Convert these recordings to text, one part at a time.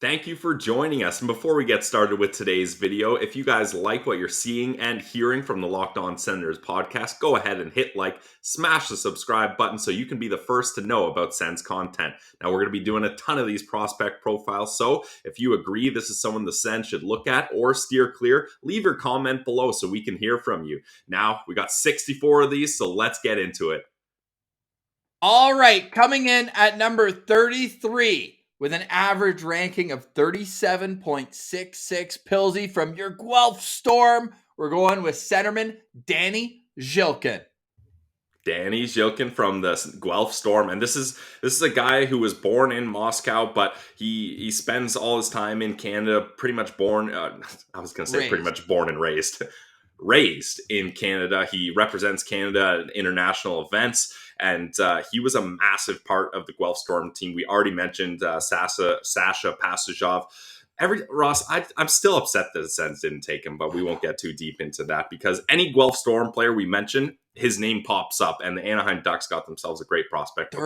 Thank you for joining us. And before we get started with today's video, if you guys like what you're seeing and hearing from the Locked On Senators podcast, go ahead and hit like, smash the subscribe button so you can be the first to know about Sens content. Now, we're going to be doing a ton of these prospect profiles, so if you agree this is someone the Sens should look at or steer clear, leave your comment below so we can hear from you. Now, we got 64 of these, so let's get into it. All right, coming in at number 33 with an average ranking of 37.66 Pilsy from your Guelph Storm, we're going with centerman Danny Zhilkin. Danny Zhilkin from the Guelph Storm, and this is a guy who was born in Moscow, but he spends all his time in Canada. Pretty much born. I was going to say pretty much born and raised. Raised in Canada. He represents Canada at international events, and he was a massive part of the Guelph Storm team. We already mentioned Sasha Pasajov. Ross, I'm still upset that the Sens didn't take him, but we won't get too deep into that because any Guelph Storm player we mention, his name pops up, and the Anaheim Ducks got themselves a great prospect.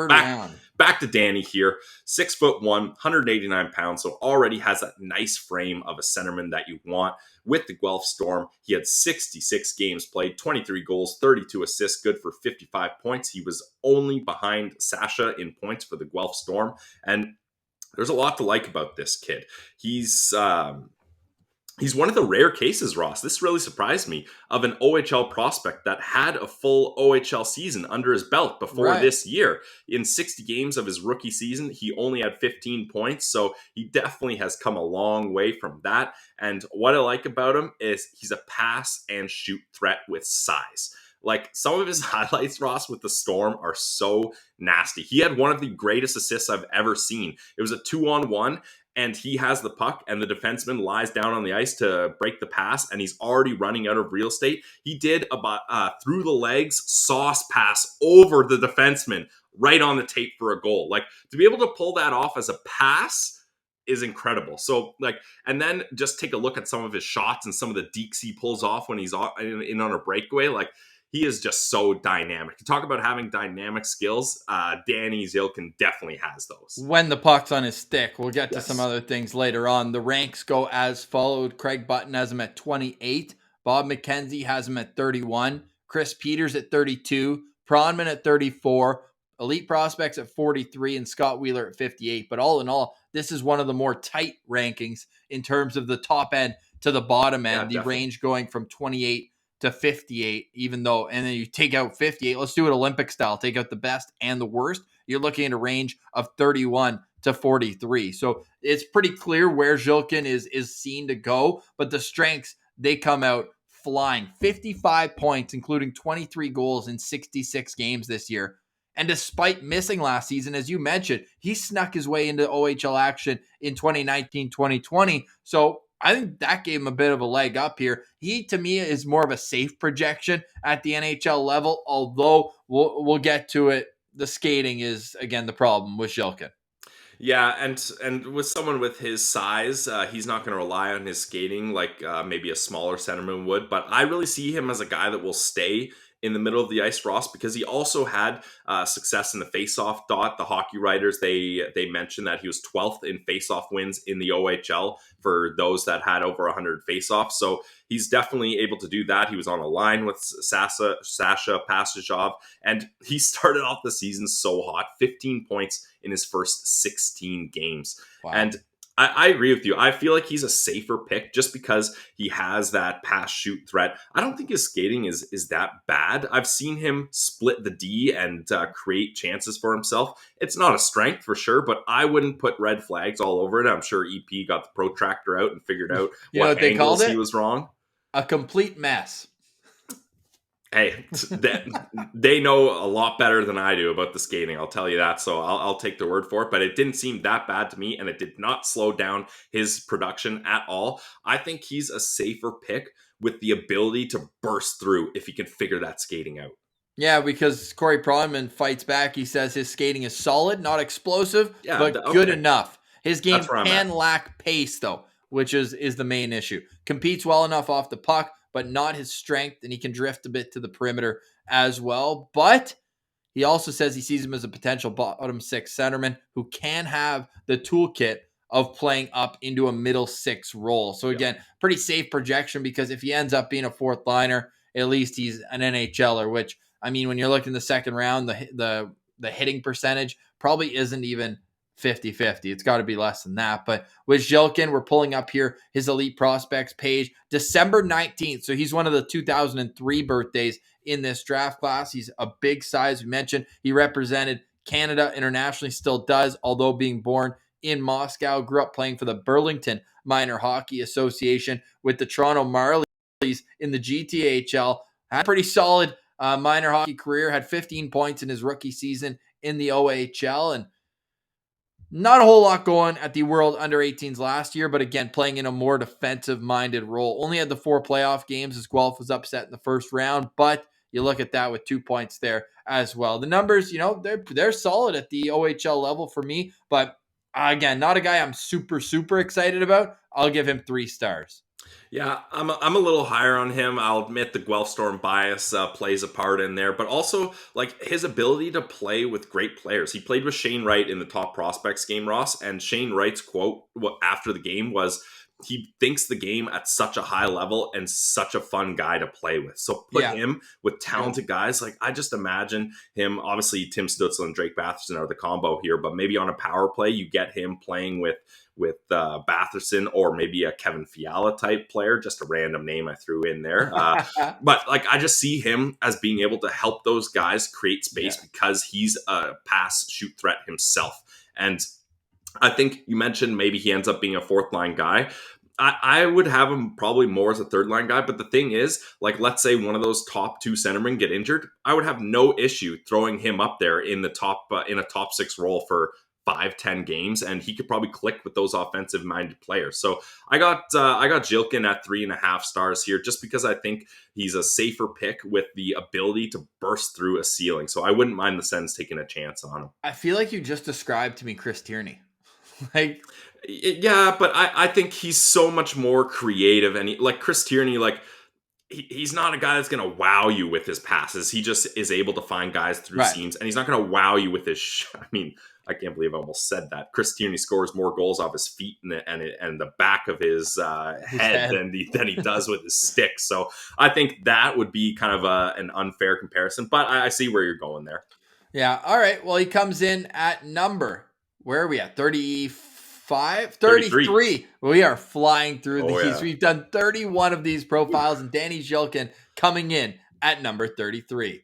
Back to Danny here, 6'1", 189 pounds, so already has that nice frame of a centerman that you want. With the Guelph Storm, he had 66 games played, 23 goals, 32 assists, good for 55 points. He was only behind Sasha in points for the Guelph Storm, and there's a lot to like about this kid. He's one of the rare cases, Ross. This really surprised me, of an OHL prospect that had a full OHL season under his belt before this year. In 60 games of his rookie season, he only had 15 points, so he definitely has come a long way from that. And what I like about him is he's a pass and shoot threat with size. Like, some of his highlights, Ross, with the Storm are so nasty. He had one of the greatest assists I've ever seen. It was a 2-on-1, and he has the puck, and the defenseman lies down on the ice to break the pass, and he's already running out of real estate. He did about through the legs sauce pass over the defenseman right on the tape for a goal. Like, to be able to pull that off as a pass is incredible. So, like, and then just take a look at some of his shots and some of the dekes he pulls off when he's in on a breakaway. Like, he is just so dynamic. To talk about having dynamic skills, Danny Zhilkin definitely has those. When the puck's on his stick. We'll get to some other things later on. The ranks go as followed. Craig Button has him at 28. Bob McKenzie has him at 31. Chris Peters at 32. Pronman at 34. Elite Prospects at 43. And Scott Wheeler at 58. But all in all, this is one of the more tight rankings in terms of the top end to the bottom end. The range going from 28 to 58, even though, and then you take out 58. Let's do it Olympic style. Take out the best and the worst. You're looking at a range of 31 to 43. So it's pretty clear where Zhilkin is seen to go, but the strengths, they come out flying. 55 points, including 23 goals in 66 games this year. And despite missing last season, as you mentioned, he snuck his way into OHL action in 2019-2020. So I think that gave him a bit of a leg up here. He, to me, is more of a safe projection at the NHL level, although we'll get to it. The skating is, again, the problem with Zhilkin. Yeah, and with someone with his size, he's not going to rely on his skating like maybe a smaller centerman would. But I really see him as a guy that will stay in the middle of the ice, Ross, because he also had success in the face-off dot. The hockey writers, they mentioned that he was 12th in face-off wins in the OHL for those that had over 100 face-offs. So he's definitely able to do that. He was on a line with Sasha Pasajov, and he started off the season so hot, 15 points in his first 16 games. Wow. And I agree with you. I feel like he's a safer pick just because he has that pass shoot threat. I don't think his skating is that bad. I've seen him split the D and create chances for himself. It's not a strength for sure, but I wouldn't put red flags all over it. I'm sure EP got the protractor out and figured out what angles he was wrong. A complete mess. Hey, they know a lot better than I do about the skating. I'll tell you that. So I'll take their word for it. But it didn't seem that bad to me, and it did not slow down his production at all. I think he's a safer pick with the ability to burst through if he can figure that skating out. Yeah, because Corey Pronman fights back. He says his skating is solid, not explosive, but good enough. His game can lack pace, though, which is the main issue. Competes well enough off the puck, but not his strength, and he can drift a bit to the perimeter as well. But he also says he sees him as a potential bottom six centerman who can have the toolkit of playing up into a middle six role. So again, pretty safe projection, because if he ends up being a fourth liner, at least he's an NHLer, which, I mean, when you're looking the second round, the hitting percentage probably isn't even 50-50. It's got to be less than that. But with Zhilkin, we're pulling up here his elite prospects page, December 19th. So he's one of the 2003 birthdays in this draft class. He's a big size. We mentioned he represented Canada internationally, still does, although being born in Moscow, grew up playing for the Burlington Minor Hockey Association with the Toronto Marlies in the GTHL. Had a pretty solid minor hockey career, had 15 points in his rookie season in the OHL, and not a whole lot going at the World Under-18s last year, but again, playing in a more defensive-minded role. Only had the 4 playoff games as Guelph was upset in the first round, but you look at that with 2 points there as well. The numbers, they're solid at the OHL level for me, but again, not a guy I'm super, super excited about. I'll give him 3 stars. Yeah, I'm a little higher on him. I'll admit the Guelph Storm bias plays a part in there, but also like his ability to play with great players. He played with Shane Wright in the top prospects game, Ross, and Shane Wright's quote after the game was, he thinks the game at such a high level and such a fun guy to play with. So put him with talented guys. Like, I just imagine him, obviously Tim Stützle and Drake Batherson are the combo here, but maybe on a power play, you get him playing with Batherson, or maybe a Kevin Fiala type player, just a random name I threw in there. But like, I just see him as being able to help those guys create space because he's a pass shoot threat himself. And I think you mentioned maybe he ends up being a fourth line guy. I would have him probably more as a third line guy. But the thing is, like, let's say one of those top 2 centermen get injured, I would have no issue throwing him up there in the top in a top 6 role for 5-10 games, and he could probably click with those offensive minded players. So I got Zhilkin at 3.5 stars here, just because I think he's a safer pick with the ability to burst through a ceiling. So I wouldn't mind the Sens taking a chance on him. I feel like you just described to me Chris Tierney. Yeah, but I think he's so much more creative, and like Chris Tierney, like he's not a guy that's going to wow you with his passes. He just is able to find guys through seams, and he's not going to wow you with his. I mean, I can't believe I almost said that. Chris Tierney scores more goals off his feet and the back of his head than he does with his stick. So I think that would be kind of an unfair comparison, but I see where you're going there. Yeah. All right. Well, he comes in at number, where are we at? 35? 33. We are flying through these. Yeah. We've done 31 of these profiles, and Danny Zhilkin coming in at number 33.